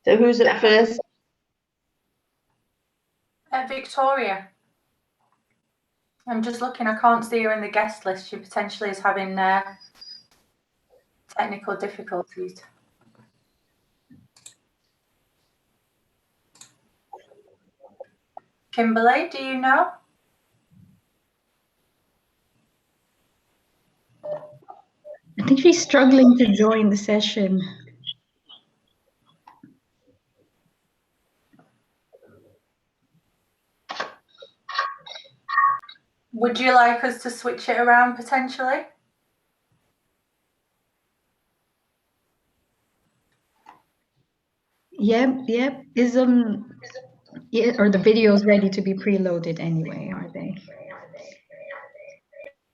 So who's at first? Victoria. I'm just looking, I can't see her in the guest list. She potentially is having technical difficulties. Kimberly, do you know? I think she's struggling to join the session. Would you like us to switch it around potentially? Yep. Is yeah, or the videos ready to be preloaded anyway, are they?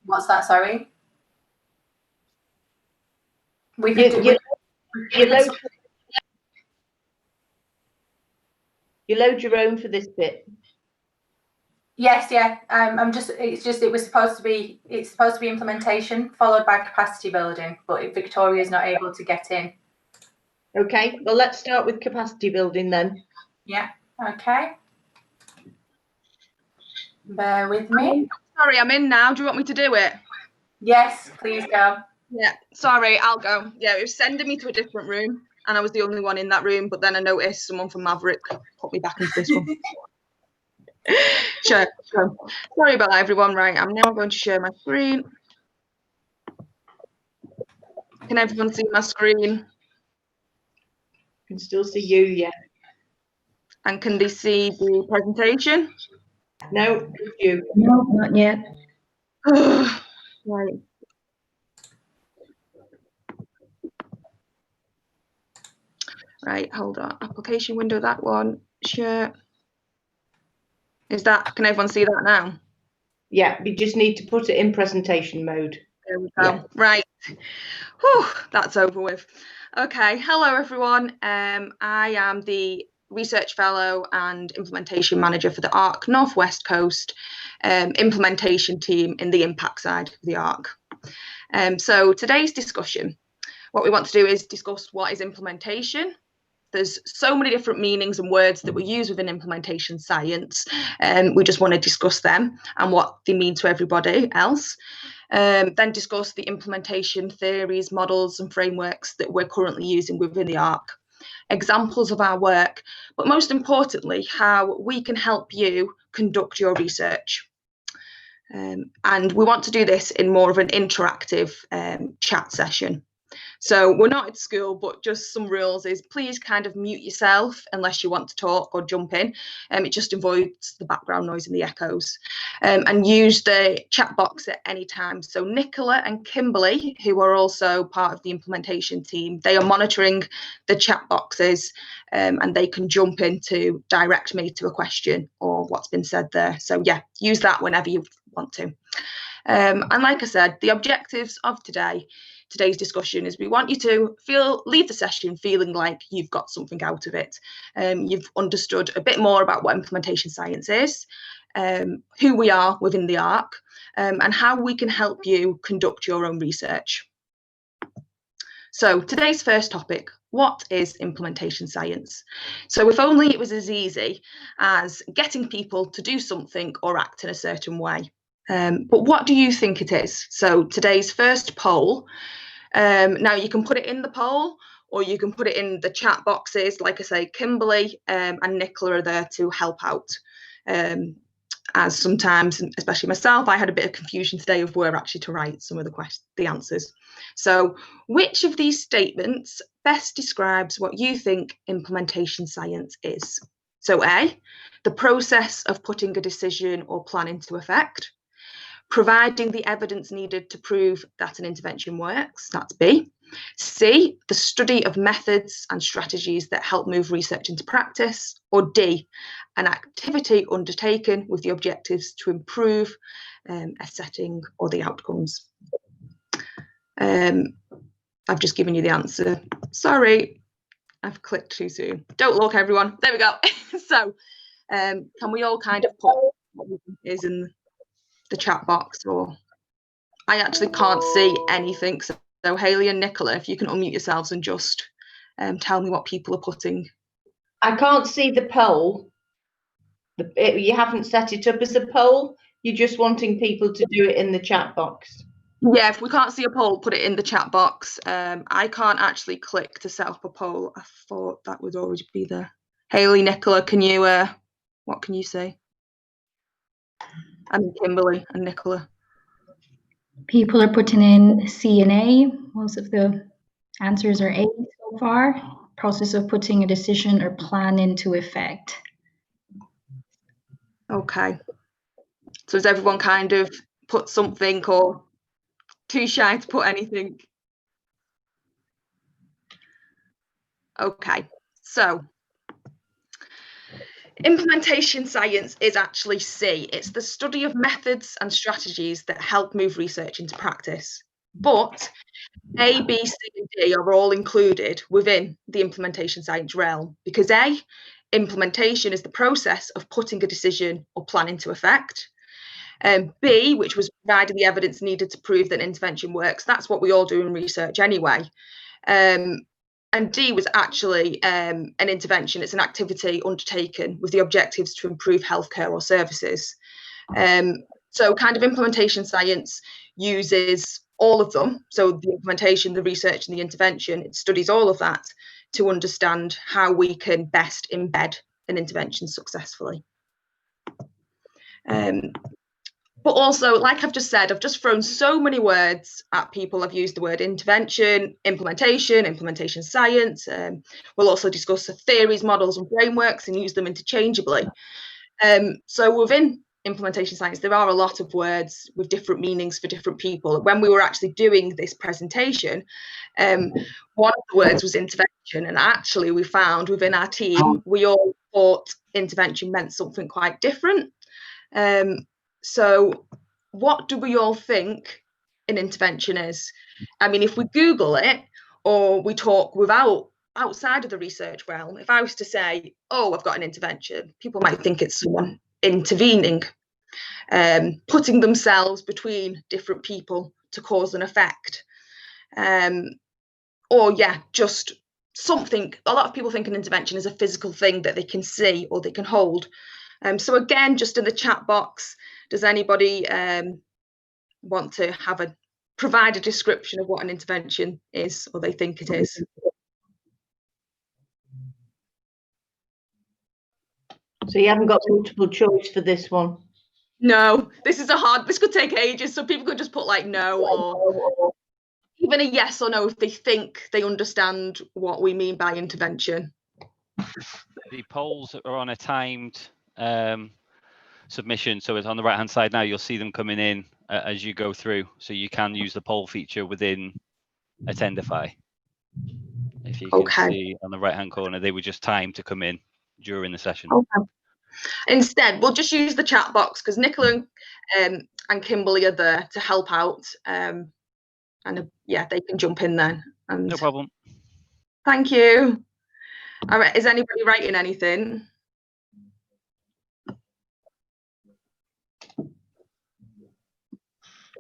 What's that, sorry? We You load your own for this bit. Yes, yeah. It was supposed to be, it's supposed to be implementation followed by capacity building, but Victoria is not able to get in. Okay, well, let's start with capacity building then. Yeah, okay. Bear with me. Sorry, I'm in now. Do you want me to do it? Yes, please go. Yeah, sorry, I'll go. Yeah, it was sending me to a different room and I was the only one in that room, but then I noticed someone from Maverick put me back into this one. Sure. Sorry about that, everyone. Right, I'm now going to share my screen. Can everyone see my screen? Can still see you, yeah. And can they see the presentation? No, you. No, not yet. Right. Right, hold on. Application window, that one. Share. Is that, can everyone see that now? Yeah, we just need to put it in presentation mode. There we go. Yeah. Right. Whew, that's over with. Okay, hello everyone. I am the Research Fellow and Implementation Manager for the ARC Northwest Coast implementation team in the impact side of the ARC. So today's discussion, what we want to do is discuss what is implementation. There's so many different meanings and words that we use within implementation science, and we just want to discuss them and what they mean to everybody else. Then discuss the implementation theories, models and frameworks that we're currently using within the ARC, examples of our work, but most importantly, how we can help you conduct your research. And we want to do this in more of an interactive chat session. So we're not at school, but just some rules is please kind of mute yourself unless you want to talk or jump in. It just avoids the background noise and the echoes. And use the chat box at any time. So Nicola and Kimberly, who are also part of the implementation team, they are monitoring the chat boxes and they can jump in to direct me to a question or what's been said there. So yeah, use that whenever you want to. And like I said, the objectives of today's discussion is we want you to leave the session feeling like you've got something out of it. You've understood a bit more about what implementation science is, who we are within the ARC, and how we can help you conduct your own research. So today's first topic, what is implementation science? So if only it was as easy as getting people to do something or act in a certain way. But what do you think it is? So today's first poll, now you can put it in the poll or you can put it in the chat boxes. Like I say, Kimberly and Nicola are there to help out. As sometimes, especially myself, I had a bit of confusion today of where actually to write some of the answers. So which of these statements best describes what you think implementation science is? So A, the process of putting a decision or plan into effect. Providing the evidence needed to prove that an intervention works, that's B. C, the study of methods and strategies that help move research into practice. Or D, an activity undertaken with the objectives to improve a setting or the outcomes. I've just given you the answer. Sorry, I've clicked too soon. Don't look, everyone. There we go. So can we all kind of put what we think is in the chat box? Or I actually can't see anything, so Hayley and Nicola, if you can unmute yourselves and just tell me what people are putting I can't see the poll. You haven't set it up as a poll. You're just wanting people to do it in the chat box. Yeah, if we can't see a poll, put it in the chat box. I can't actually click to set up a poll. I thought that would always be there. Hayley, Nicola, can you, what can you say? And Kimberly and Nicola. People are putting in C and A. Most of the answers are A so far. Process of putting a decision or plan into effect. Okay. So has everyone kind of put something or too shy to put anything? Okay, so implementation science is actually C. It's the study of methods and strategies that help move research into practice. But A, B, C, and D are all included within the implementation science realm because A, implementation is the process of putting a decision or plan into effect. B, which was providing the evidence needed to prove that an intervention works. That's what we all do in research anyway. And D was actually an intervention. It's an activity undertaken with the objectives to improve healthcare or services. So kind of implementation science uses all of them. So the implementation, the research and the intervention, it studies all of that to understand how we can best embed an intervention successfully. But also, like I've just said, I've just thrown so many words at people. I've used the word intervention, implementation science. We'll also discuss the theories, models and frameworks and use them interchangeably. So within implementation science, there are a lot of words with different meanings for different people. When we were actually doing this presentation, one of the words was intervention. And actually we found within our team, we all thought intervention meant something quite different. So what do we all think an intervention is? I mean, if we Google it or we talk outside of the research realm, if I was to say, oh, I've got an intervention, people might think it's someone intervening, putting themselves between different people to cause an effect. Or yeah, just something. A lot of people think an intervention is a physical thing that they can see or they can hold. So again, just in the chat box, does anybody want to provide a description of what an intervention is or they think it is? So you haven't got multiple choice for this one? No, this could take ages, so people could just put like no or even a yes or no if they think they understand what we mean by intervention. The polls are on a timed submission, so it's on the right hand side now. You'll see them coming in as you go through, so you can use the poll feature within Attendify. If you can see on the right hand corner, they were just timed to come in during the session. Okay. Instead, we'll just use the chat box because Nicola and Kimberly are there to help out, and yeah, they can jump in then. And no problem. Thank you. All right, is anybody writing anything?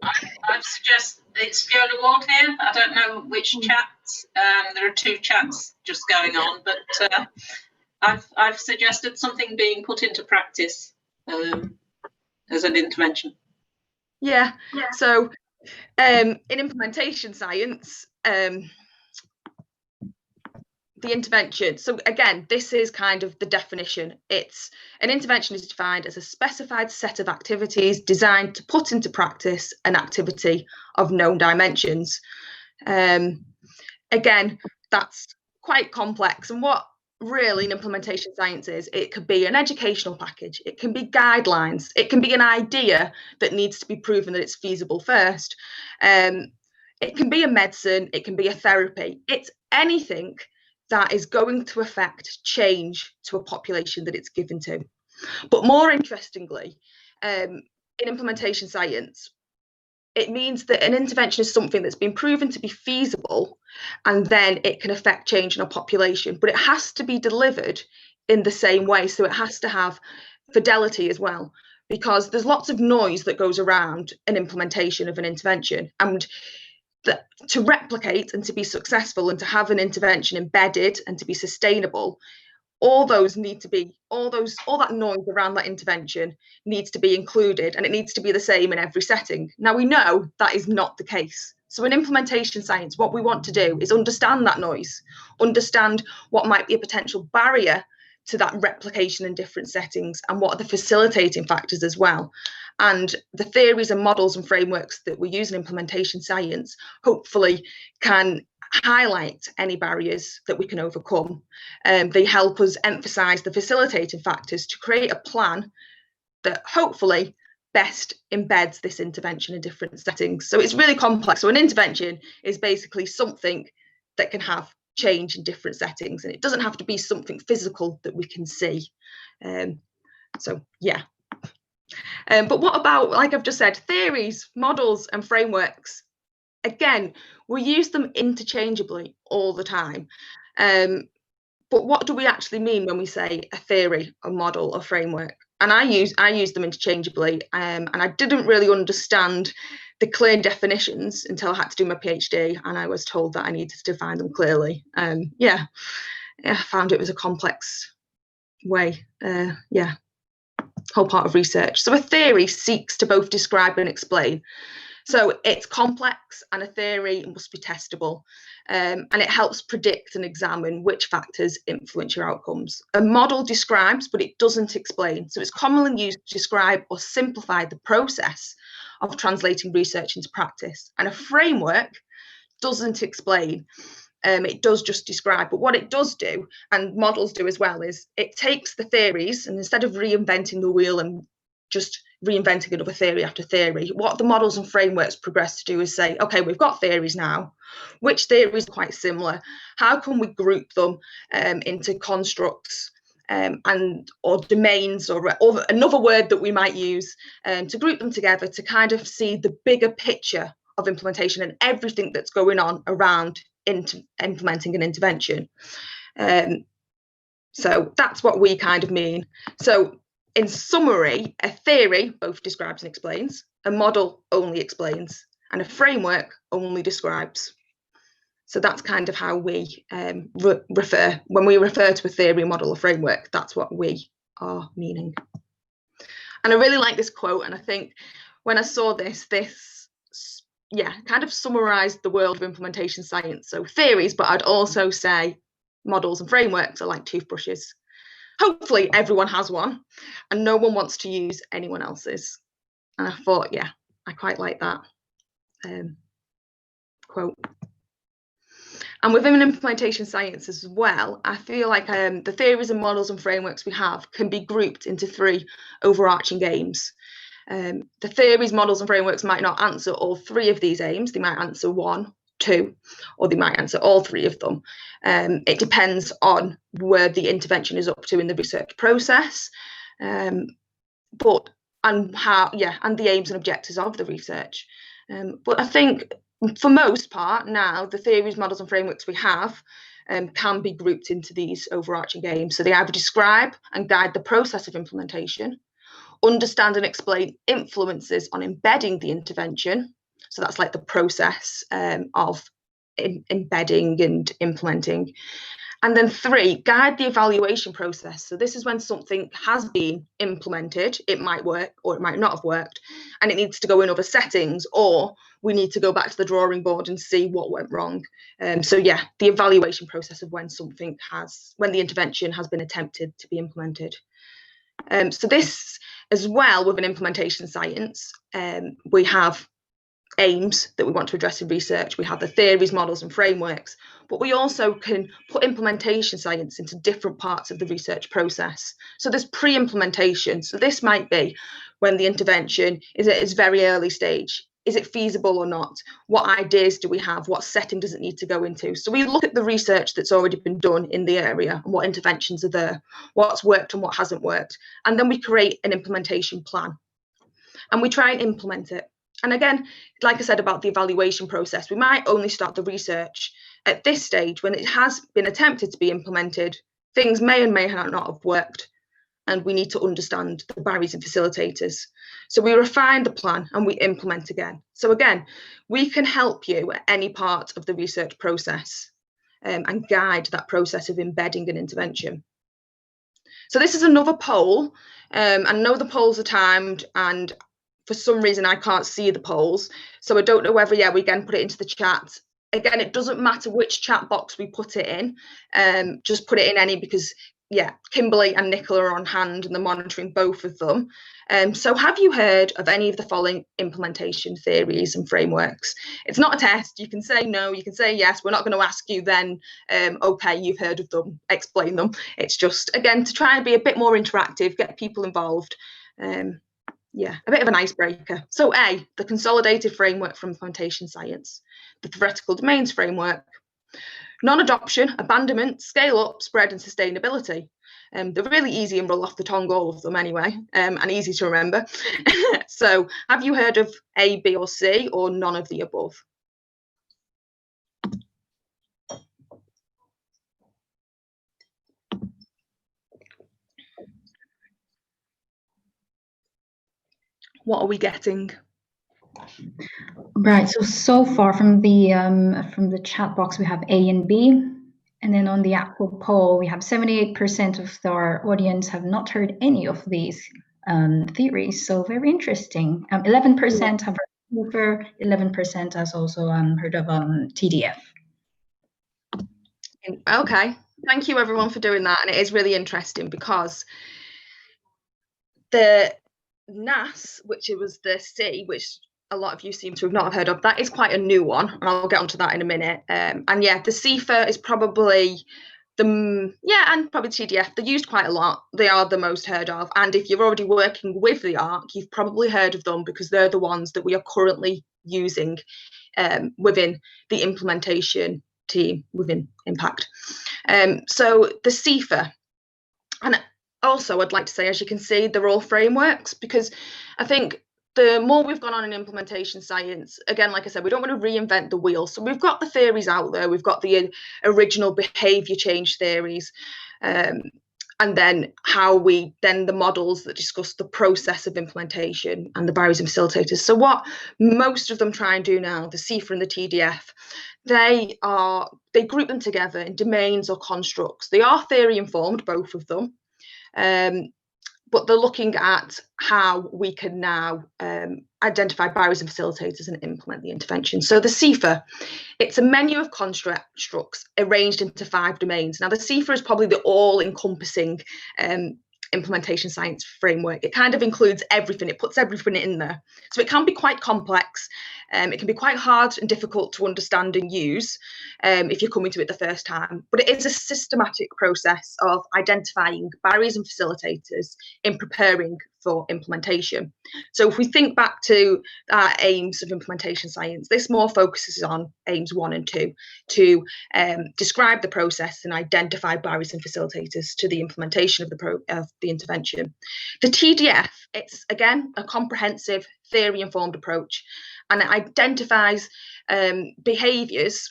I've suggested it's Fiona Ward here. I don't know which chat. There are two chats just going on, but I've suggested something being put into practice as an intervention. Yeah. So in implementation science, the intervention. So again, this is kind of the definition. An intervention is defined as a specified set of activities designed to put into practice an activity of known dimensions. Again, that's quite complex. And what really an implementation science is, it could be an educational package, it can be guidelines, it can be an idea that needs to be proven that it's feasible first. It can be a medicine, it can be a therapy. It's anything that is going to affect change to a population that it's given to. But more interestingly, in implementation science, it means that an intervention is something that's been proven to be feasible and then it can affect change in a population, but it has to be delivered in the same way. So it has to have fidelity as well, because there's lots of noise that goes around an implementation of an intervention, and to replicate and to be successful and to have an intervention embedded and to be sustainable, all those need to be, all that noise around that intervention needs to be included, and it needs to be the same in every setting. Now, we know that is not the case. So in implementation science, what we want to do is understand that noise, understand what might be a potential barrier to that replication in different settings, and what are the facilitating factors as well. And the theories and models and frameworks that we use in implementation science hopefully can highlight any barriers that we can overcome. They help us emphasise the facilitating factors to create a plan that hopefully best embeds this intervention in different settings. So it's really complex. So an intervention is basically something that can have change in different settings, and it doesn't have to be something physical that we can see. So yeah. But what about, like I've just said, theories, models and frameworks? Again, we use them interchangeably all the time. But what do we actually mean when we say a theory, a model, a framework? And I use them interchangeably, and I didn't really understand the clear definitions until I had to do my PhD, and I was told that I needed to define them clearly. Yeah, I found it was a complex way. Whole part of research. So a theory seeks to both describe and explain. So it's complex, and a theory must be testable, and it helps predict and examine which factors influence your outcomes. A model describes, but it doesn't explain. So it's commonly used to describe or simplify the process of translating research into practice. And a framework doesn't explain. It does just describe, but what it does do, and models do as well, is it takes the theories, and instead of reinventing the wheel and just reinventing another theory after theory, what the models and frameworks progress to do is say, okay, we've got theories now. Which theories are quite similar? How can we group them into constructs or domains, or another word that we might use to group them together to kind of see the bigger picture of implementation and everything that's going on around implementing an intervention. So that's what we kind of mean. So in summary, a theory both describes and explains, a model only explains, and a framework only describes. So that's kind of how we refer, when we refer to a theory, model, or framework, that's what we are meaning. And I really like this quote, and I think when I saw this kind of summarised the world of implementation science. So theories, but I'd also say models and frameworks are like toothbrushes. Hopefully everyone has one, and no one wants to use anyone else's. And I thought, yeah, I quite like that quote. And within implementation science as well, I feel like the theories and models and frameworks we have can be grouped into 3 overarching aims. The theories, models and frameworks might not answer all 3 of these aims. They might answer 1, 2, or they might answer all 3 of them. It depends on where the intervention is up to in the research process, and the aims and objectives of the research. But I think for most part now, the theories, models and frameworks we have can be grouped into these overarching aims. So they either describe and guide the process of implementation, understand and explain influences on embedding the intervention. So that's like the process of embedding and implementing. And then 3, guide the evaluation process. So this is when something has been implemented, it might work or it might not have worked, and it needs to go in other settings, or we need to go back to the drawing board and see what went wrong. So yeah, the evaluation process of when the intervention has been attempted to be implemented. So this as well, within implementation science, we have aims that we want to address in research. We have the theories, models and frameworks, but we also can put implementation science into different parts of the research process. So there's pre-implementation. So this might be when the intervention is at its very early stage. Is it feasible or not? What ideas do we have? What setting does it need to go into? So we look at the research that's already been done in the area and what interventions are there, what's worked and what hasn't worked. And then we create an implementation plan and we try and implement it. And again, like I said about the evaluation process, we might only start the research at this stage when it has been attempted to be implemented. Things may and may not have worked, and we need to understand the barriers and facilitators. So we refine the plan and we implement again. So again, we can help you at any part of the research process and guide that process of embedding an intervention. So this is another poll. I know the polls are timed, and for some reason I can't see the polls. So I don't know whether, we again put it into the chat. Again, it doesn't matter which chat box we put it in. Just put it in any, because Kimberly and Nicola are on hand and they're monitoring both of them. So have you heard of any of the following implementation theories and frameworks? It's not a test. You can say no, you can say yes. We're not going to ask you then, okay, you've heard of them, explain them. It's just, again, to try and be a bit more interactive, get people involved. A bit of an icebreaker. So A, the consolidated framework for implementation science, the theoretical domains framework, non-adoption, abandonment, scale up, spread and sustainability. They're really easy and roll off the tongue, all of them anyway, and easy to remember. So have you heard of A, B or C, or none of the above? What are we getting? Right. So far from the chat box, we have A and B. And then on the actual poll, we have 78% of our audience have not heard any of these theories. So very interesting. 11% have heard of Cooper, 11% has also heard of TDF. Okay, thank you everyone for doing that. And it is really interesting because the NAS, which it was the C, which a lot of you seem to have not heard of, that is quite a new one, and I'll get onto that in a minute. And the CFA is probably and probably TDF. They're used quite a lot. They are the most heard of, and if you're already working with the ARC, you've probably heard of them because they're the ones that we are currently using within the implementation team within Impact. So the CFA, and also I'd like to say, as you can see, they're all frameworks, because I think the more we've gone on in implementation science, again, like I said, we don't want to reinvent the wheel. So we've got the theories out there, we've got the original behaviour change theories, and then the models that discuss the process of implementation and the barriers and facilitators. So what most of them try and do now, the CFA and the TDF, they group them together in domains or constructs. They are theory informed, both of them. But they're looking at how we can now identify barriers and facilitators and implement the intervention. So the CFA, it's a menu of constructs arranged into 5 domains. Now the CFA is probably the all-encompassing implementation science framework. It kind of includes everything. It puts everything in there. So it can be quite complex. It can be quite hard and difficult to understand and use if you're coming to it the first time. But it is a systematic process of identifying barriers and facilitators in preparing for implementation. So if we think back to our aims of implementation science, this more focuses on aims 1 and 2 to describe the process and identify barriers and facilitators to the implementation of the intervention. The TDF, it's again a comprehensive theory-informed approach, and it identifies behaviours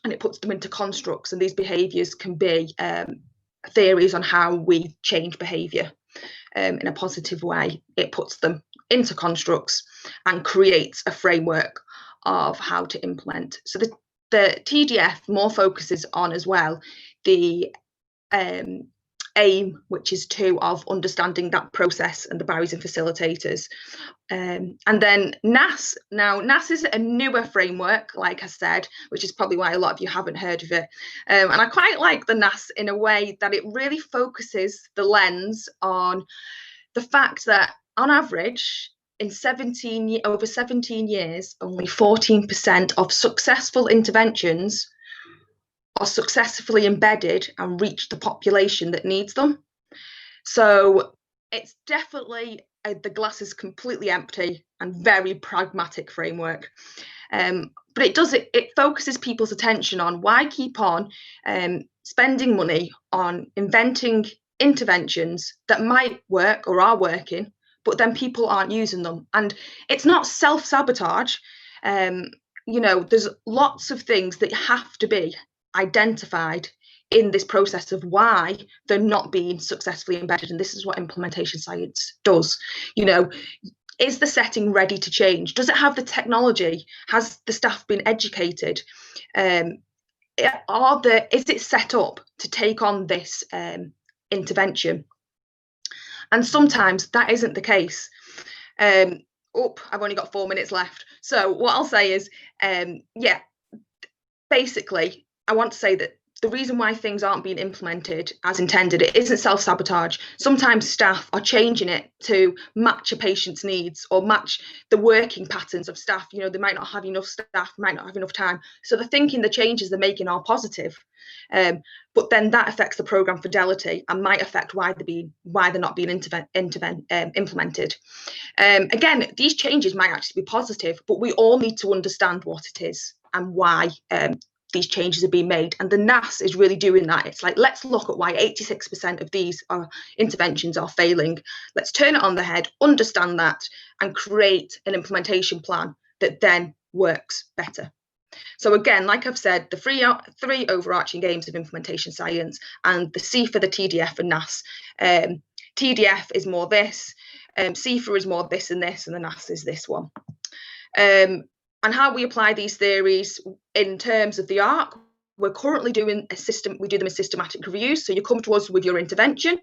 and it puts them into constructs, and these behaviours can be theories on how we change behaviour in a positive way. It puts them into constructs and creates a framework of how to implement. So the TDF more focuses on as well the aim, which is 2, of understanding that process and the barriers and facilitators. And then NAS. Now, NAS is a newer framework, like I said, which is probably why a lot of you haven't heard of it. And I quite like the NAS in a way that it really focuses the lens on the fact that, on average, in over 17 years, only 14% of successful interventions are successfully embedded and reach the population that needs them. So it's definitely the glass is completely empty and very pragmatic framework. But it focuses people's attention on why keep on spending money on inventing interventions that might work or are working, but then people aren't using them. And it's not self-sabotage. There's lots of things that have to be identified in this process of why they're not being successfully embedded. And this is what implementation science does. Is the setting ready to change? Does it have the technology? Has the staff been educated? Is it set up to take on this intervention. And sometimes that isn't the case. I've only got 4 minutes left. So what I'll say is, basically, I want to say that the reason why things aren't being implemented as intended, it isn't self-sabotage. Sometimes staff are changing it to match a patient's needs or match the working patterns of staff. You know, they might not have enough staff, might not have enough time. So they're thinking the changes they're making are positive. But then that affects the programme fidelity and might affect why they're not being implemented. Again, these changes might actually be positive, but we all need to understand what it is and why these changes are being made, and the NAS is really doing that. It's like, let's look at why 86% of these interventions are failing. Let's turn it on the head, understand that, and create an implementation plan that then works better. So again, like I've said, the three overarching aims of implementation science, and the C for the TDF and NAS. TDF is more this, C for is more this, and the NAS is this one. And how we apply these theories in terms of the ARC, we're currently doing we do them as systematic reviews. So you come to us with your intervention,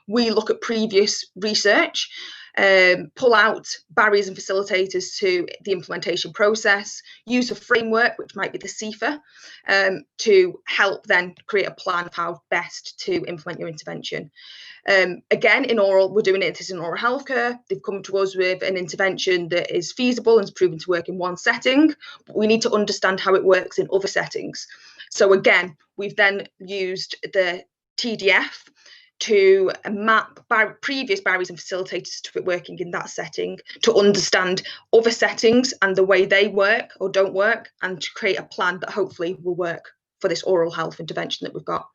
we look at previous research, pull out barriers and facilitators to the implementation process, use a framework, which might be the CIFA, to help then create a plan of how best to implement your intervention. Again, in oral, we're doing it in oral healthcare. They've come to us with an intervention that is feasible and is proven to work in one setting, but we need to understand how it works in other settings. So again, we've then used the TDF to map previous barriers and facilitators to it working in that setting, to understand other settings and the way they work or don't work, and to create a plan that hopefully will work for this oral health intervention that we've got.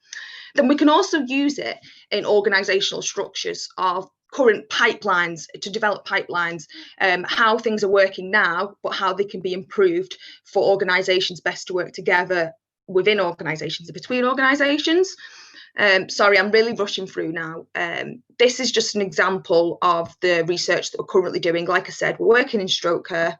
Then we can also use it in organisational structures of current pipelines, to develop pipelines, how things are working now, but how they can be improved for organisations best to work together within organisations and between organisations. Sorry, I'm really rushing through now. This is just an example of the research that we're currently doing. Like I said, we're working in stroke care.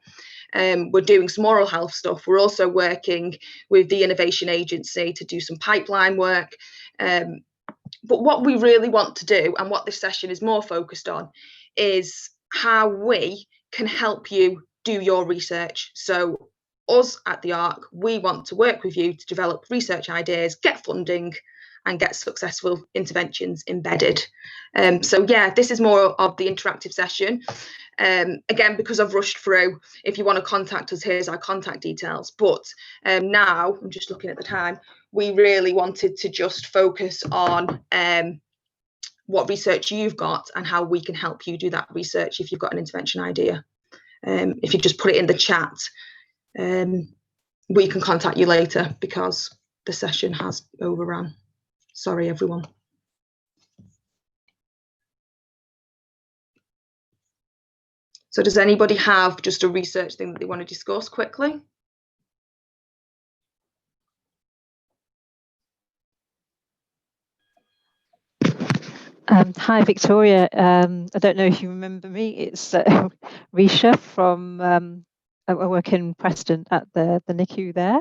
We're doing some oral health stuff. We're also working with the Innovation Agency to do some pipeline work. But what we really want to do, and what this session is more focused on, is how we can help you do your research. So us at the ARC, we want to work with you to develop research ideas, get funding, and get successful interventions embedded. So yeah, this is more of the interactive session. Again, because I've rushed through, if you want to contact us, here's our contact details. But now, I'm just looking at the time, we really wanted to just focus on what research you've got and how we can help you do that research if you've got an intervention idea. If you just put it in the chat, we can contact you later because the session has overrun. Sorry, everyone. So does anybody have just a research thing that they want to discuss quickly? Hi, Victoria. I don't know if you remember me. It's Risha from, I work in Preston at the NICU there.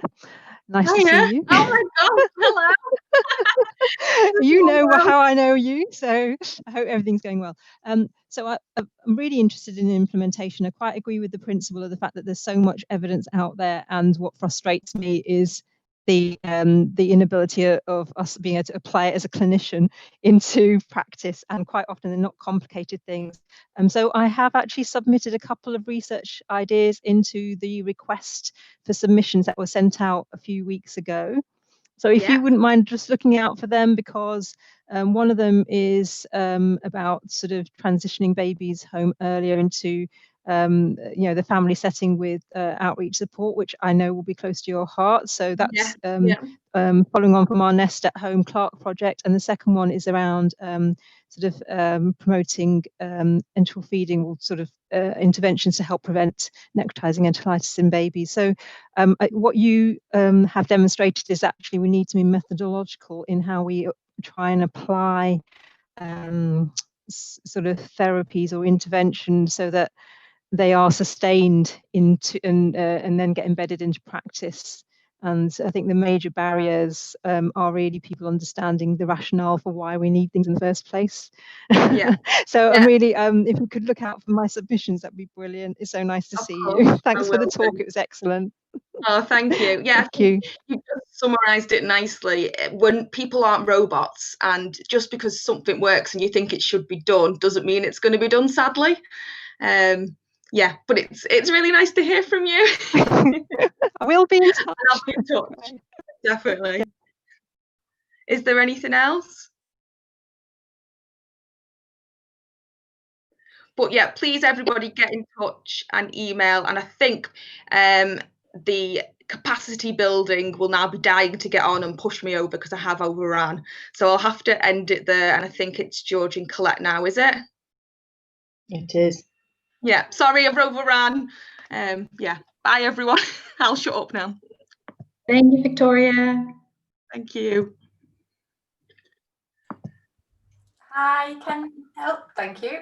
Nice to see you. Oh my God, hello. You know how I know you, so I hope everything's going well. So I'm really interested in implementation. I quite agree with the principle of the fact that there's so much evidence out there, and what frustrates me is the inability of us being able to apply it as a clinician into practice, and quite often they're not complicated things. So I have actually submitted a couple of research ideas into the request for submissions that were sent out a few weeks ago. So if you wouldn't mind just looking out for them, because one of them is about sort of transitioning babies home earlier into the family setting with outreach support, which I know will be close to your heart. So that's following on from our Nest at Home Clark project. And the second one is around promoting enteral feeding, or sort of interventions to help prevent necrotizing enterolitis in babies. So what you have demonstrated is actually we need to be methodological in how we try and apply sort of therapies or interventions so that they are sustained into and then get embedded into practice. And I think the major barriers are really people understanding the rationale for why we need things in the first place. Yeah. So Yeah. I'm really, if we could look out for my submissions, that'd be brilliant. It's so nice to see you. Thanks for the talk. It was excellent. Oh, thank you. Yeah, thank you. You just summarised it nicely. When people aren't robots, and just because something works and you think it should be done doesn't mean it's going to be done, sadly. Yeah, but it's really nice to hear from you. I will be in touch. I'll be in touch. Definitely. Is there anything else? But yeah, please everybody get in touch and email. And I think the capacity building will now be dying to get on and push me over because I have overrun. So I'll have to end it there. And I think it's George and Colette now, is it? It is. Yeah, sorry, I've overrun. Yeah, bye everyone. I'll shut up now. Thank you, Victoria. Thank you. I can help. Thank you.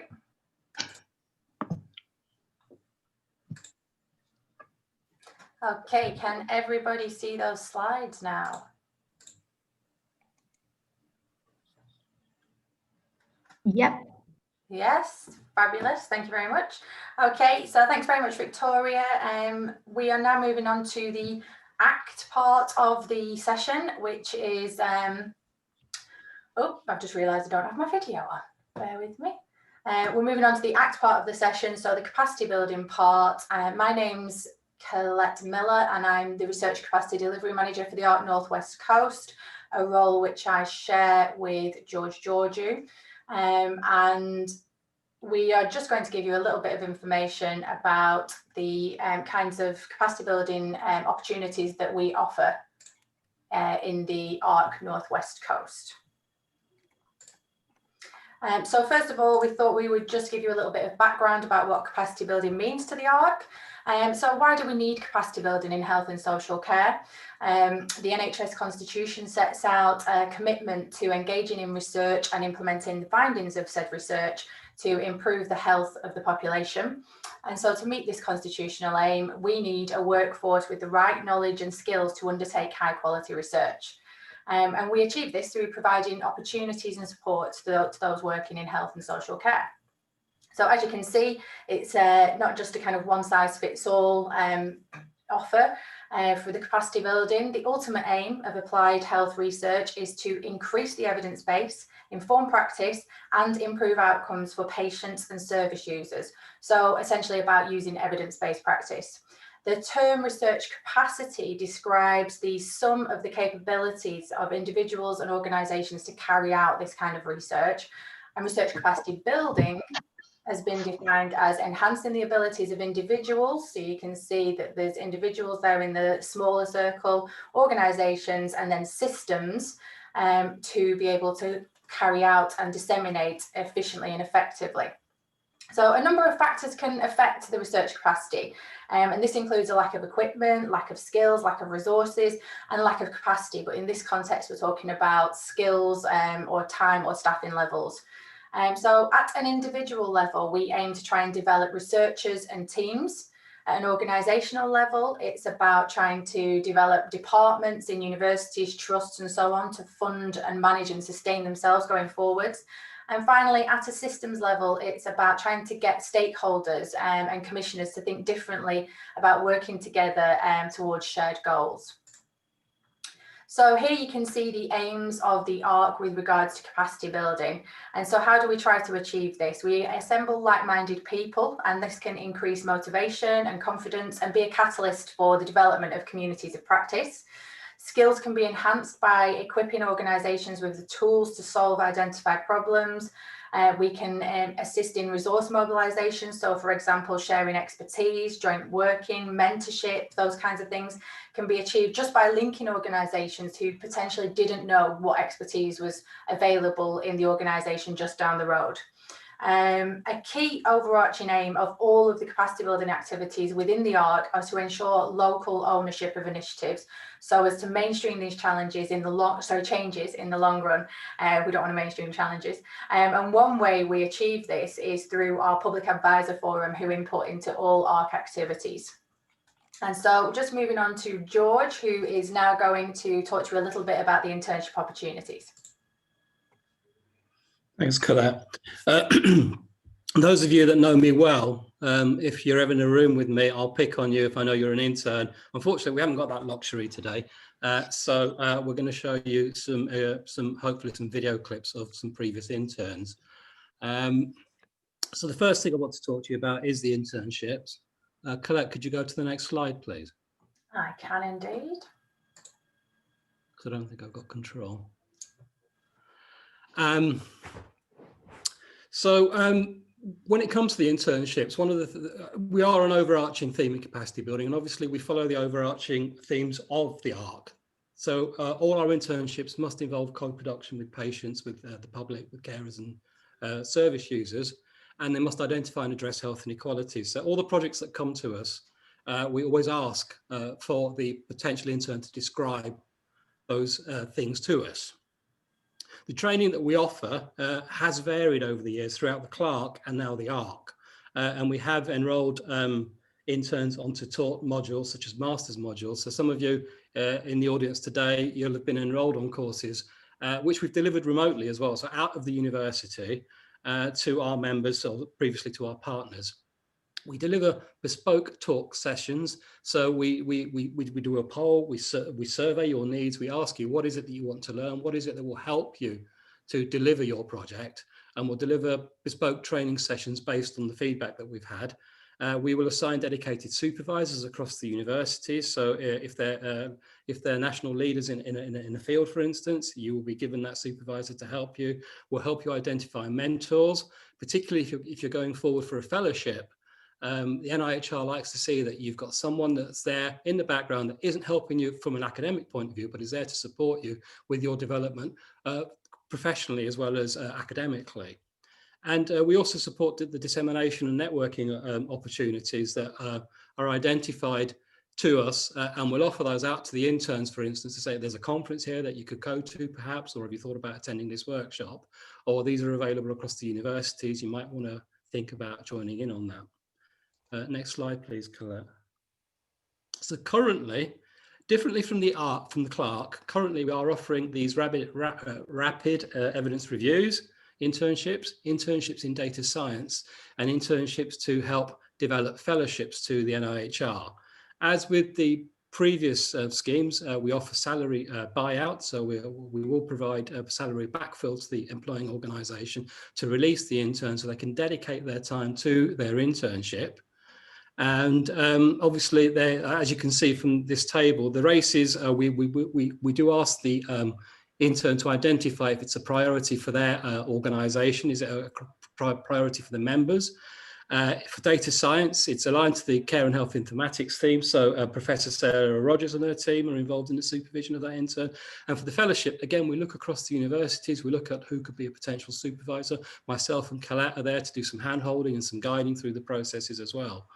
Okay, can everybody see those slides now? Yep. Yes, fabulous. Thank you very much. Okay, so thanks very much, Victoria. We are now moving on to the ACT part of the session, which is, oh, I've just realised I don't have my video on. Bear with me. We're moving on to the ACT part of the session, so the capacity building part. My name's Colette Miller, and I'm the Research Capacity Delivery Manager for the ARC North West Coast, a role which I share with George Georgiou. And we are just going to give you a little bit of information about the kinds of capacity building opportunities that we offer in the ARC North West Coast. So first of all, we thought we would just give you a little bit of background about what capacity building means to the ARC. So why do we need capacity building in health and social care? The NHS Constitution sets out a commitment to engaging in research and implementing the findings of said research to improve the health of the population. And so to meet this constitutional aim, we need a workforce with the right knowledge and skills to undertake high quality research. And we achieve this through providing opportunities and support to those working in health and social care. So as you can see, it's not just a kind of one size fits all offer for the capacity building. The ultimate aim of applied health research is to increase the evidence base, inform practice, and improve outcomes for patients and service users. So essentially about using evidence-based practice. The term research capacity describes the sum of the capabilities of individuals and organisations to carry out this kind of research. And research capacity building has been defined as enhancing the abilities of individuals. So you can see that there's individuals there in the smaller circle, organisations, and then systems to be able to carry out and disseminate efficiently and effectively. So a number of factors can affect the research capacity, and this includes a lack of equipment, lack of skills, lack of resources, and lack of capacity. But in this context, we're talking about skills or time or staffing levels. So at an individual level, we aim to try and develop researchers and teams. At an organisational level, it's about trying to develop departments in universities, trusts, and so on to fund and manage and sustain themselves going forwards. And finally, at a systems level, it's about trying to get stakeholders and commissioners to think differently about working together towards shared goals. So here you can see the aims of the ARC with regards to capacity building. And so how do we try to achieve this? We assemble like-minded people, and this can increase motivation and confidence and be a catalyst for the development of communities of practice. Skills can be enhanced by equipping organisations with the tools to solve identified problems. We can assist in resource mobilisation. So, for example, sharing expertise, joint working, mentorship, those kinds of things can be achieved just by linking organisations who potentially didn't know what expertise was available in the organisation just down the road. A key overarching aim of all of the capacity building activities within the ARC are to ensure local ownership of initiatives, so as to mainstream these challenges in the changes in the long run. We don't want to mainstream challenges, and one way we achieve this is through our public advisor forum, who input into all ARC activities. And so just moving on to George, who is now going to talk to you a little bit about the internship opportunities. Thanks, Colette. Those of you that know me well, if you're ever in a room with me, I'll pick on you if I know you're an intern. Unfortunately, we haven't got that luxury today. So we're going to show you some hopefully some video clips of some previous interns. So the first thing I want to talk to you about is the internships. Colette, could you go to the next slide, please? I can indeed. Because I don't think I've got control. When it comes to the internships, we are an overarching theme in capacity building, and obviously we follow the overarching themes of the ARC. So all our internships must involve co-production with patients, with the public, with carers and service users, and they must identify and address health inequalities. So all the projects that come to us, we always ask for the potential intern to describe those things to us. The training that we offer has varied over the years throughout the Clark and now the ARC. And we have enrolled interns onto taught modules such as master's modules. So some of you in the audience today, you'll have been enrolled on courses which we've delivered remotely as well. So out of the university to our members or previously to our partners. We deliver bespoke talk sessions. So we do a poll, we survey your needs, we ask you what is it that you want to learn, what is it that will help you to deliver your project, and we'll deliver bespoke training sessions based on the feedback that we've had. We will assign dedicated supervisors across the universities. So if they're national leaders in a field, for instance, you will be given that supervisor to help you. We'll help you identify mentors, particularly if you're going forward for a fellowship. The NIHR likes to see that you've got someone that's there in the background that isn't helping you from an academic point of view, but is there to support you with your development professionally as well as academically. And we also support the dissemination and networking opportunities that are identified to us, and we'll offer those out to the interns, for instance, to say there's a conference here that you could go to perhaps, or have you thought about attending this workshop, or these are available across the universities, you might want to think about joining in on that. Next slide, please, Colette. So currently, differently from the Clark, currently we are offering these rapid evidence reviews, internships in data science, and internships to help develop fellowships to the NIHR. As with the previous schemes, we offer salary buyout, so we will provide a salary backfill to the employing organisation to release the intern so they can dedicate their time to their internship. And obviously, as you can see from this table, the races, we do ask the intern to identify if it's a priority for their organisation, is it a priority for the members? For data science, it's aligned to the care and health informatics theme. So Professor Sarah Rogers and her team are involved in the supervision of that intern. And for the fellowship, again, we look across the universities, we look at who could be a potential supervisor. Myself and Colette are there to do some hand-holding and some guiding through the processes as well.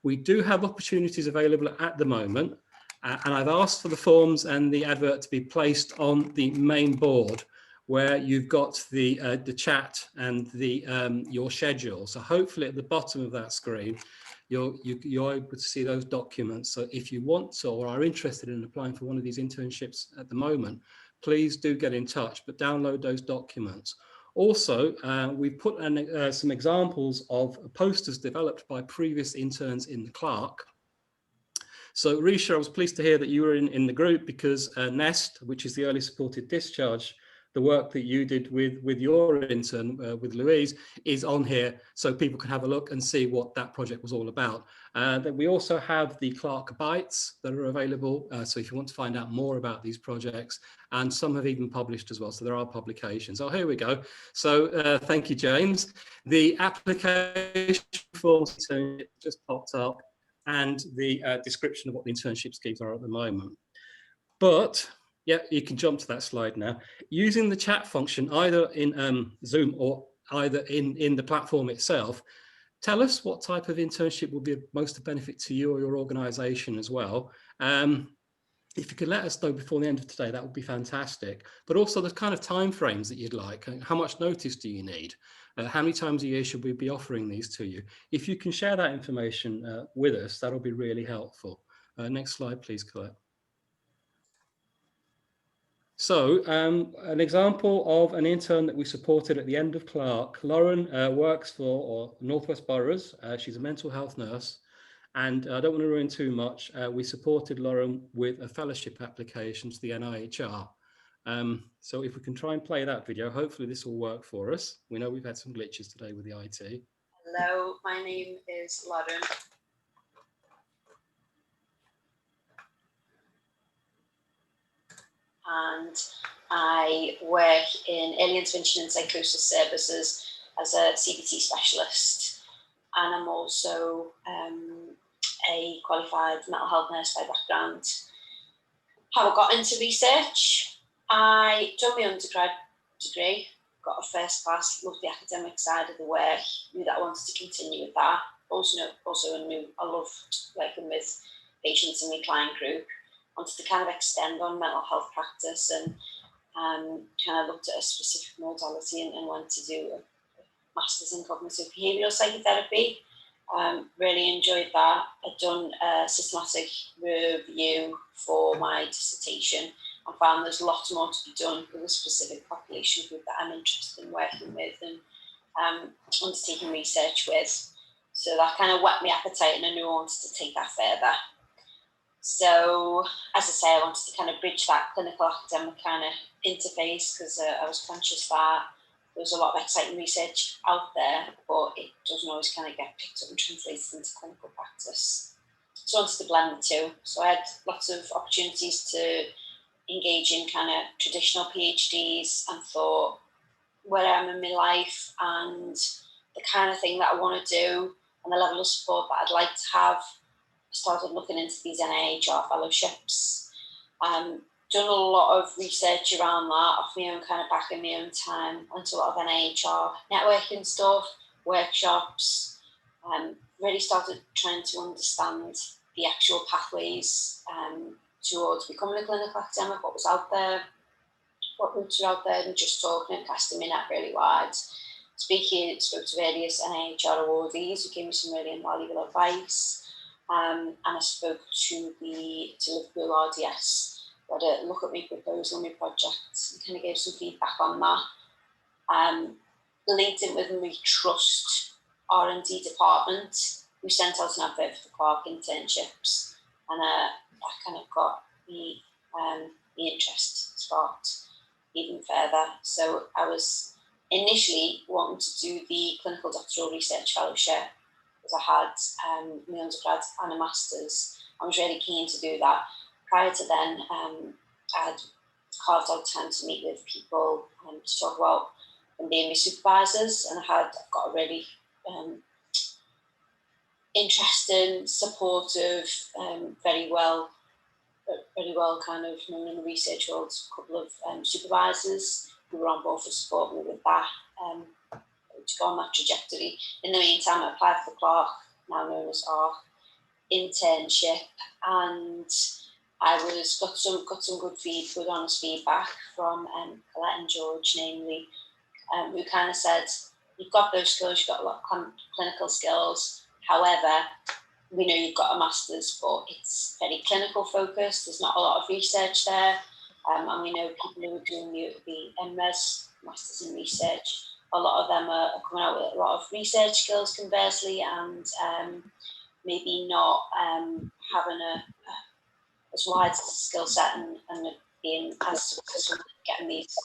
We do have opportunities available at the moment, and I've asked for the forms and the advert to be placed on the main board where you've got the chat and your schedule. So hopefully at the bottom of that screen, you're able to see those documents. So if you want to or are interested in applying for one of these internships at the moment, please do get in touch, but download those documents. Also, we put some examples of posters developed by previous interns in the Clark. So Risha, I was pleased to hear that you were in the group because NEST, which is the early supported discharge, the work that you did with your intern, with Louise, is on here so people can have a look and see what that project was all about. Then we also have the Clark Bites that are available. So if you want to find out more about these projects, and some have even published as well. So there are publications. Oh, here we go. So thank you, James. The application forms just popped up and the description of what the internship schemes are at the moment. But yeah, you can jump to that slide now. Using the chat function, either in Zoom or either in the platform itself, tell us what type of internship will be most of benefit to you or your organization as well. if you could let us know before the end of today, that would be fantastic. But also the kind of timeframes that you'd like. How much notice do you need? How many times a year should we be offering these to you? If you can share that information with us, that'll be really helpful. Next slide, please, Colette. So an example of an intern that we supported at the end of Clark. Lauren works for Northwest Boroughs. She's a mental health nurse. And I don't want to ruin too much. We supported Lauren with a fellowship application to the NIHR. So if we can try and play that video, hopefully this will work for us. We know we've had some glitches today with the IT. Hello, my name is Lauren. And I work in early intervention and psychosis services as a CBT specialist. And I'm also a qualified mental health nurse by background. How I got into research, I done my undergrad degree, got a first class, loved the academic side of the work, knew that I wanted to continue with that. Also knew I loved working with patients in my client group. Wanted to kind of extend on mental health practice and kind of looked at a specific modality and went to do a master's in cognitive behavioural psychotherapy. Really enjoyed that. I'd done a systematic review for my dissertation and found there's lots more to be done with a specific population group that I'm interested in working with and undertaking research with. So that kind of whet my appetite and I knew I wanted to take that further. So, as I say, I wanted to kind of bridge that clinical academic kind of interface because I was conscious that there's a lot of exciting research out there, but it doesn't always kind of get picked up and translated into clinical practice. So I wanted to blend the two. So I had lots of opportunities to engage in kind of traditional PhDs and thought where I am in my life and the kind of thing that I want to do and the level of support that I'd like to have. I started looking into these NIHR fellowships. Done a lot of research around that off my own kind of back in my own time. Went to a lot of NIHR networking stuff, workshops. Really started trying to understand the actual pathways towards becoming a clinical academic, what was out there, what routes are out there, and just talking and casting my net really wide. Spoke to various NIHR awardees who gave me some really invaluable advice. And I spoke to Liverpool RDS, who had a look at my proposal, my project, and kind of gave some feedback on that. Linked in with my trust R&D department, who sent out an advert for the Clark internships, and that kind of got the interest sparked even further. So I was initially wanting to do the clinical doctoral research fellowship, I had my undergrad and a master's. I was really keen to do that. Prior to then, I had carved out time to meet with people to talk about them being my supervisors, and I've got a really interesting, supportive, very well kind of known in the research world, a couple of supervisors who were on board to support me with that. To go on that trajectory. In the meantime, I applied for the Clark, now known as ARC, internship, and I got some good honest feedback from Colette and George, namely, who kind of said, "You've got those skills, you've got a lot of clinical skills. However, we know you've got a master's, but it's very clinical focused. There's not a lot of research there, and we know people who are doing the MRes, masters in research." A lot of them are coming out with a lot of research skills, conversely, and maybe not having as wide skill set and being as successful getting these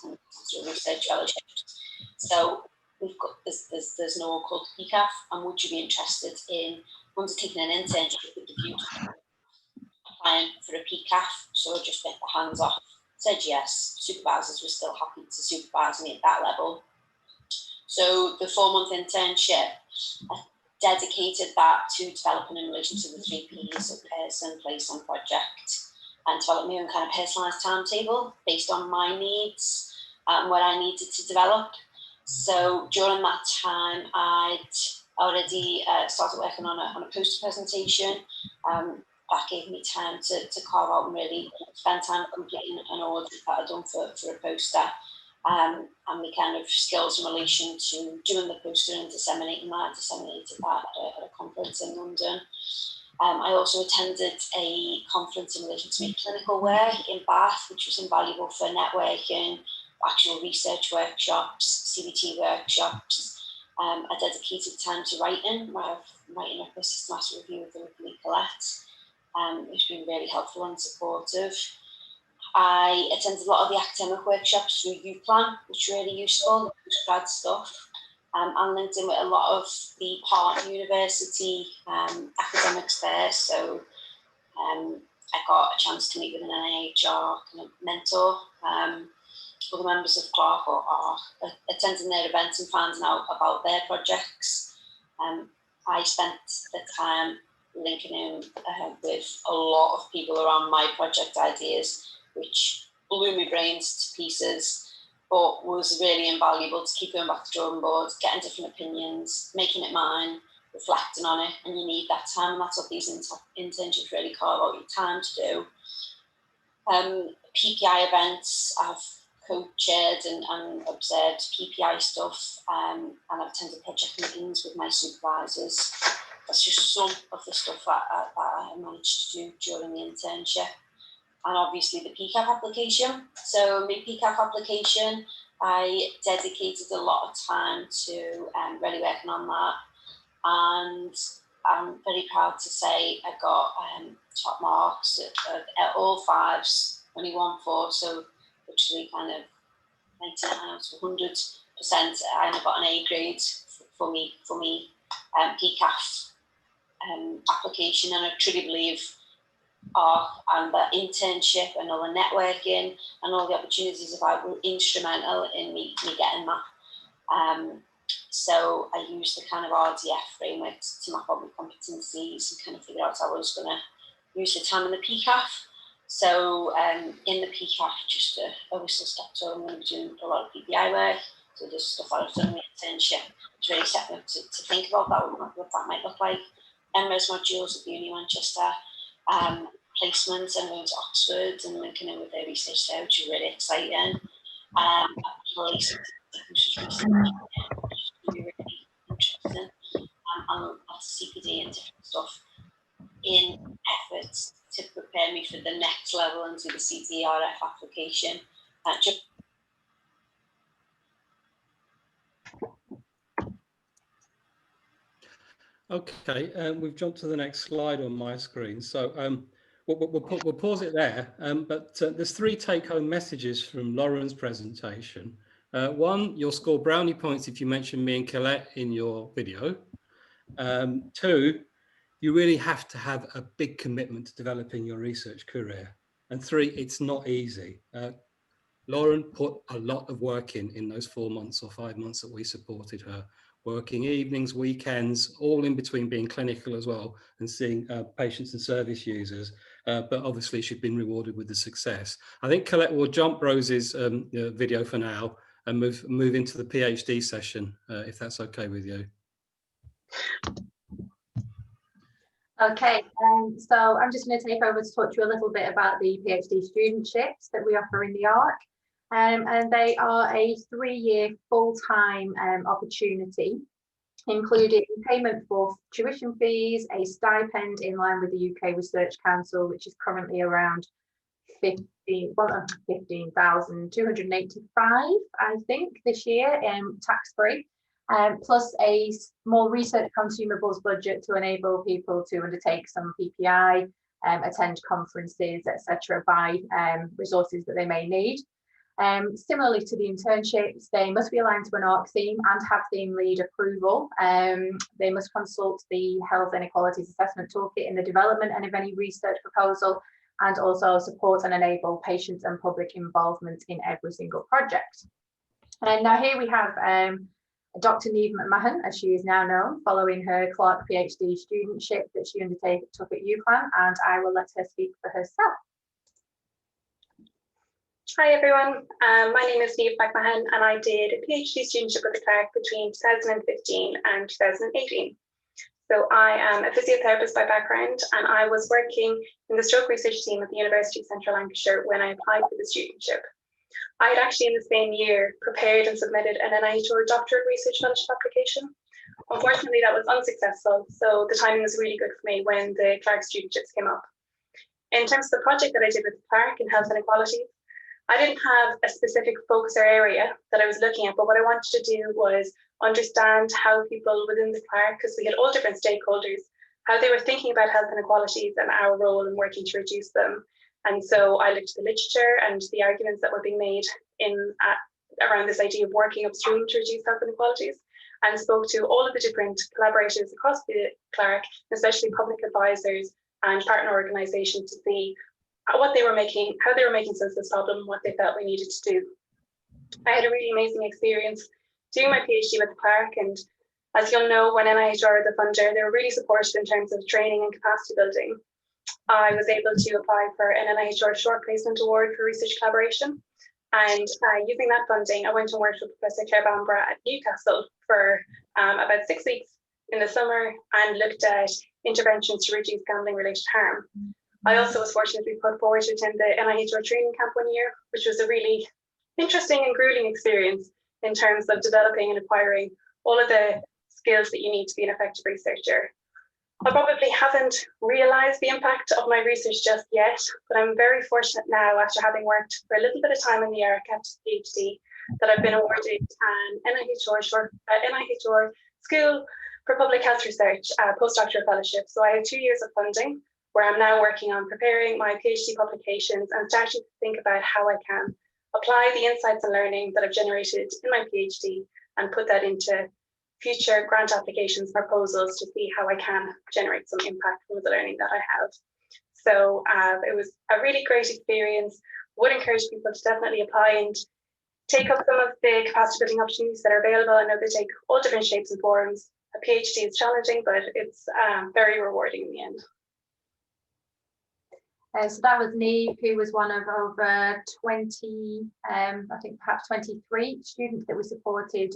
research fellowships. So we've got there's no one called PCAF, and would you be interested in undertaking an internship with the view to applying for a PCAF? So I just bit the hands off. Said yes. Supervisors were still happy to supervise me at that level. So the 4-month internship, I dedicated that to developing in relation to the 3 Ps of person, place and project, and develop my own kind of personalised timetable based on my needs and what I needed to develop. So during that time, I'd already started working on a poster presentation that gave me time to carve out and really spend time completing an audit that I'd done for a poster. And the kind of skills in relation to doing the poster and disseminating that. I disseminated that at a conference in London. I also attended a conference in relation to clinical work in Bath, which was invaluable for networking, actual research workshops, CBT workshops. I dedicated time to writing, where I'm writing up a systematic review of the weekly Colette. It's been really helpful and supportive. I attended a lot of the academic workshops through UPlan, which was really useful, grad stuff. And linked in with a lot of the partner university academics there. So I got a chance to meet with an NIHR kind of mentor. Other members of Clark are attending their events and finding out about their projects. I spent the time linking in with a lot of people around my project ideas, which blew my brains to pieces, but was really invaluable to keep going back to the drawing board, getting different opinions, making it mine, reflecting on it, and you need that time, and that's what these internships really carve out your time to do. PPI events, I've co-chaired and observed PPI stuff, and I've attended project meetings with my supervisors. That's just some of the stuff that I managed to do during the internship. And obviously the PCAF application. So my PCAF application, I dedicated a lot of time to really working on that. And I'm very proud to say I got top marks at all fives, only 1 4, so literally kind of 99 out of 100%. I got an A grade for me PCAF application, and I truly believe and the internship and all the networking and all the opportunities were instrumental in me getting that. So I used the kind of RDF framework to map out my competencies and kind of figure out how I was going to use the time in the PCAF. So in the PCAF, just a whistle stop tour, I'm going to be doing a lot of PPI work. So there's stuff that I've done in the internship. It's really set me up to think about that, what that might look like. MRes modules at the Uni Manchester. Placements and going to Oxford and linking in with their research there, which is really exciting. Which is really interesting. And lots of CPD and different stuff in efforts to prepare me for the next level and do the CDRF application. Okay, we've jumped to the next slide on my screen. So we'll pause it there. But there's 3 take-home messages from Lauren's presentation. 1, you'll score brownie points if you mention me and Colette in your video. 2, you really have to have a big commitment to developing your research career. And 3, it's not easy. Lauren put a lot of work in those 4 months or 5 months that we supported her, working evenings, weekends, all in between being clinical as well and seeing patients and service users. But obviously she'd been rewarded with the success. I think Colette will jump Rose's video for now and move into the PhD session, if that's okay with you. Okay, so I'm just going to take over to talk to you a little bit about the PhD studentships that we offer in the ARC. And they are a 3-year full-time opportunity, including payment for tuition fees, a stipend in line with the UK Research Council, which is currently around 15,285, I think, this year, tax-free. Plus a more research consumables budget to enable people to undertake some PPI, attend conferences, etc., buy resources that they may need. Similarly to the internships, they must be aligned to an ARC theme and have theme lead approval. They must consult the Health Inequalities Assessment Toolkit in the development and of any research proposal, and also support and enable patients and public involvement in every single project. And now here we have Dr. Neve McMahon, as she is now known, following her Clark PhD studentship that she took at UPlan, and I will let her speak for herself. Hi everyone, my name is Neve McMahon and I did a PhD studentship with the Clark between 2015 and 2018. So I am a physiotherapist by background, and I was working in the stroke research team at the University of Central Lancashire when I applied for the studentship. I had actually in the same year prepared and submitted an NIHR doctorate research fellowship application. Unfortunately, that was unsuccessful, so the timing was really good for me when the Clark studentships came up. In terms of the project that I did with Clark in health inequalities, I didn't have a specific focus or area that I was looking at, but what I wanted to do was understand how people within the Clark, because we had all different stakeholders, how they were thinking about health inequalities and our role in working to reduce them. And so I looked at the literature and the arguments that were being made around this idea of working upstream to reduce health inequalities, and spoke to all of the different collaborators across the Clark, especially public advisors and partner organisations, to see how they were making sense of this problem, what they felt we needed to do. I had a really amazing experience doing my PhD with the Clark, and as you'll know, when NIHR, the funder, they were really supportive in terms of training and capacity building. I was able to apply for an NIHR Short Placement Award for research collaboration, and using that funding, I went and worked with Professor Claire Bambra at Newcastle for about 6 weeks in the summer and looked at interventions to reduce gambling-related harm. I also was fortunate to be put forward to attend the NIHR training camp one year, which was a really interesting and grueling experience in terms of developing and acquiring all of the skills that you need to be an effective researcher. I probably haven't realised the impact of my research just yet, but I'm very fortunate now, after having worked for a little bit of time in the ARCFEST PhD, that I've been awarded an NIHR School for Public Health Research postdoctoral fellowship. So I have 2 years of funding, where I'm now working on preparing my PhD publications and starting to think about how I can apply the insights and learning that I've generated in my PhD and put that into future grant applications and proposals to see how I can generate some impact from the learning that I have. So it was a really great experience. Would encourage people to definitely apply and take up some of the capacity building opportunities that are available. I know they take all different shapes and forms. A PhD is challenging, but it's very rewarding in the end. So that was Neve, who was one of over 20, I think perhaps 23 students that we supported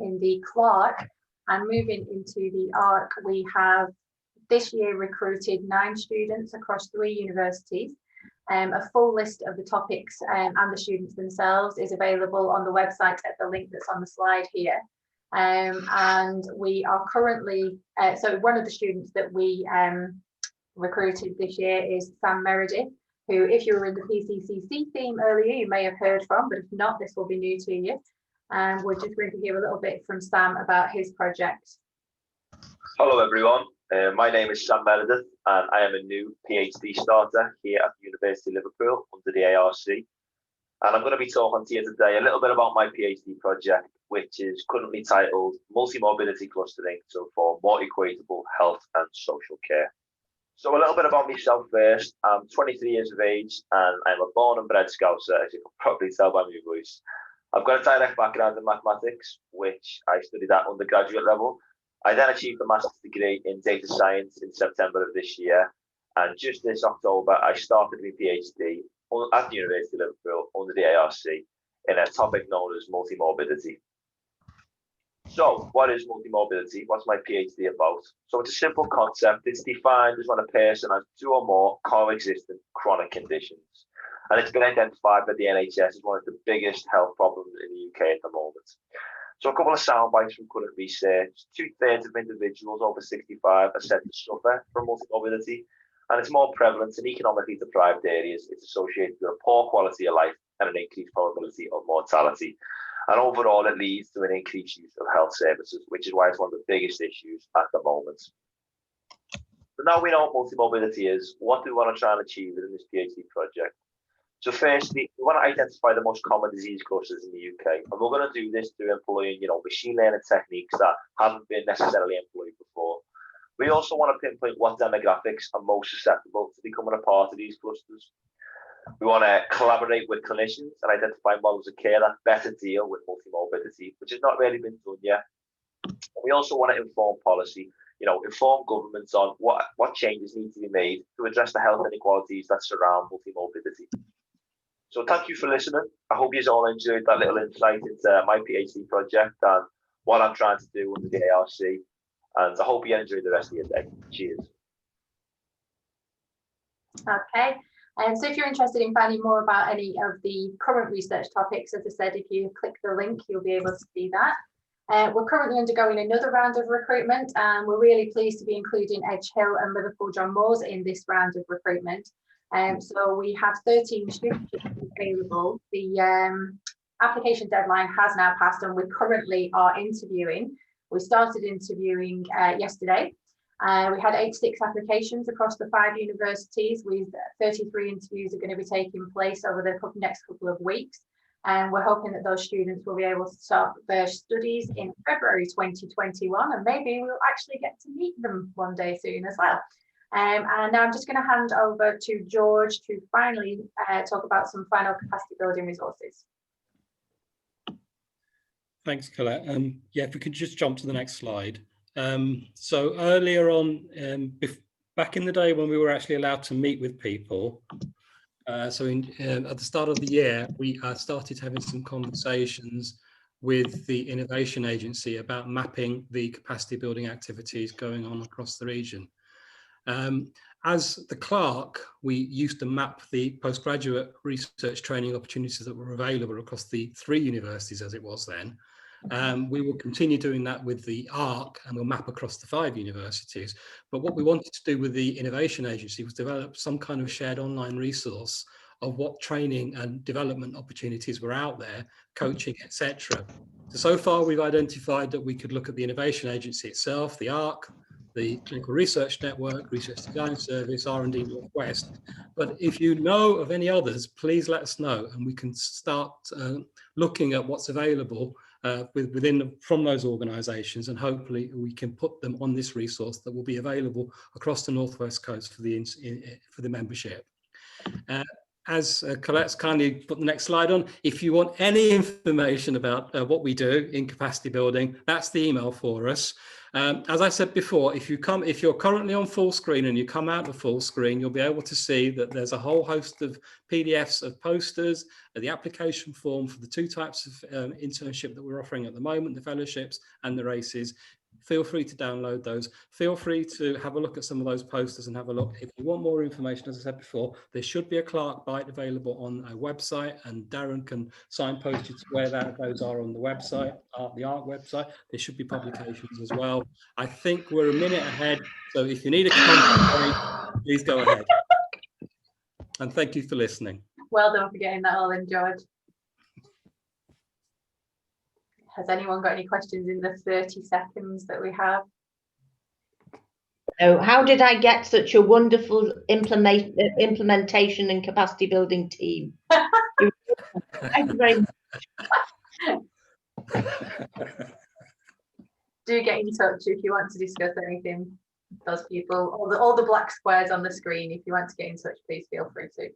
in the Clark. And moving into the ARC, we have this year recruited 9 students across 3 universities. A full list of the topics and the students themselves is available on the website at the link that's on the slide here. And we are currently, so one of the students that we recruited this year is Sam Meredith, who, if you were in the PCCC theme earlier, you may have heard from, but if not, this will be new to you. And we're just going to hear a little bit from Sam about his project. Hello everyone, my name is Sam Meredith and I am a new PhD starter here at the University of Liverpool under the ARC. And I'm going to be talking to you today a little bit about my PhD project, which is currently titled Multi-Morbidity Clustering to Inform More Equitable Health and Social Care. So a little bit about myself first. I'm 23 years of age and I'm a born and bred Scouser, as you can probably tell by my voice. I've got a direct background in mathematics, which I studied at undergraduate level. I then achieved a master's degree in data science in September of this year. And just this October, I started my PhD at the University of Liverpool under the ARC in a topic known as multi-morbidity. So what is multi-morbidity? What's my PhD about? So it's a simple concept. It's defined as when a person has 2 or more coexistent chronic conditions. And it's been identified by the NHS as one of the biggest health problems in the UK at the moment. So a couple of sound bites from current research. 2/3 of individuals over 65 are said to suffer from multi-morbidity, and it's more prevalent in economically deprived areas. It's associated with a poor quality of life and an increased probability of mortality. And overall, it leads to an increased use of health services, which is why it's one of the biggest issues at the moment. So now we know what multi-morbidity is. What do we want to try and achieve within this PhD project? So firstly, we want to identify the most common disease clusters in the UK. And we're going to do this through employing, machine learning techniques that haven't been necessarily employed before. We also want to pinpoint what demographics are most susceptible to becoming a part of these clusters. We want to collaborate with clinicians and identify models of care that better deal with multi-morbidity, which has not really been done yet. We also want to inform policy, inform governments on what changes need to be made to address the health inequalities that surround multi-morbidity. So thank you for listening. I hope you all enjoyed that little insight into my PhD project and what I'm trying to do under the ARC. And I hope you enjoy the rest of your day. Cheers. Okay. So if you're interested in finding more about any of the current research topics, as I said, if you click the link, you'll be able to see that. We're currently undergoing another round of recruitment, and we're really pleased to be including Edge Hill and Liverpool John Moores in this round of recruitment. So we have 13 students available. The application deadline has now passed, and we currently are interviewing. We started interviewing yesterday. We had 86 applications across the 5 universities, with 33 interviews are going to be taking place over the next couple of weeks. And we're hoping that those students will be able to start their studies in February 2021, and maybe we'll actually get to meet them one day soon as well. And now I'm just going to hand over to George to finally talk about some final capacity building resources. Thanks, Colette. Yeah, if we could just jump to the next slide. So earlier on, back in the day when we were actually allowed to meet with people, at the start of the year, we started having some conversations with the Innovation Agency about mapping the capacity building activities going on across the region. As the clerk, we used to map the postgraduate research training opportunities that were available across the 3 universities as it was then. We will continue doing that with the ARC, and we'll map across the 5 universities. But what we wanted to do with the Innovation Agency was develop some kind of shared online resource of what training and development opportunities were out there, coaching, etc. So far, we've identified that we could look at the Innovation Agency itself, the ARC, the Clinical Research Network, Research Design Service, R&D Northwest. But if you know of any others, please let us know, and we can start looking at what's available from those organisations, and hopefully we can put them on this resource that will be available across the Northwest Coast for the membership. As Colette's kindly put the next slide on, if you want any information about what we do in capacity building, that's the email for us. As I said before, if you're currently on full screen and you come out of full screen, you'll be able to see that there's a whole host of PDFs of posters, the application form for the 2 types of internship that we're offering at the moment, the fellowships and the races. Feel free to download those. Feel free to have a look at some of those posters and have a look. If you want more information, as I said before, there should be a Clark Bite available on our website, and Darren can signpost you to where those are on the website, the ARC website. There should be publications as well. I think we're a minute ahead, so if you need a comment, please go ahead. And thank you for listening. Well done for getting that all in, George. Has anyone got any questions in the 30 seconds that we have? So how did I get such a wonderful implementation and capacity building team? Thank you very much. Do get in touch if you want to discuss anything. Those people, all the black squares on the screen, if you want to get in touch, please feel free to.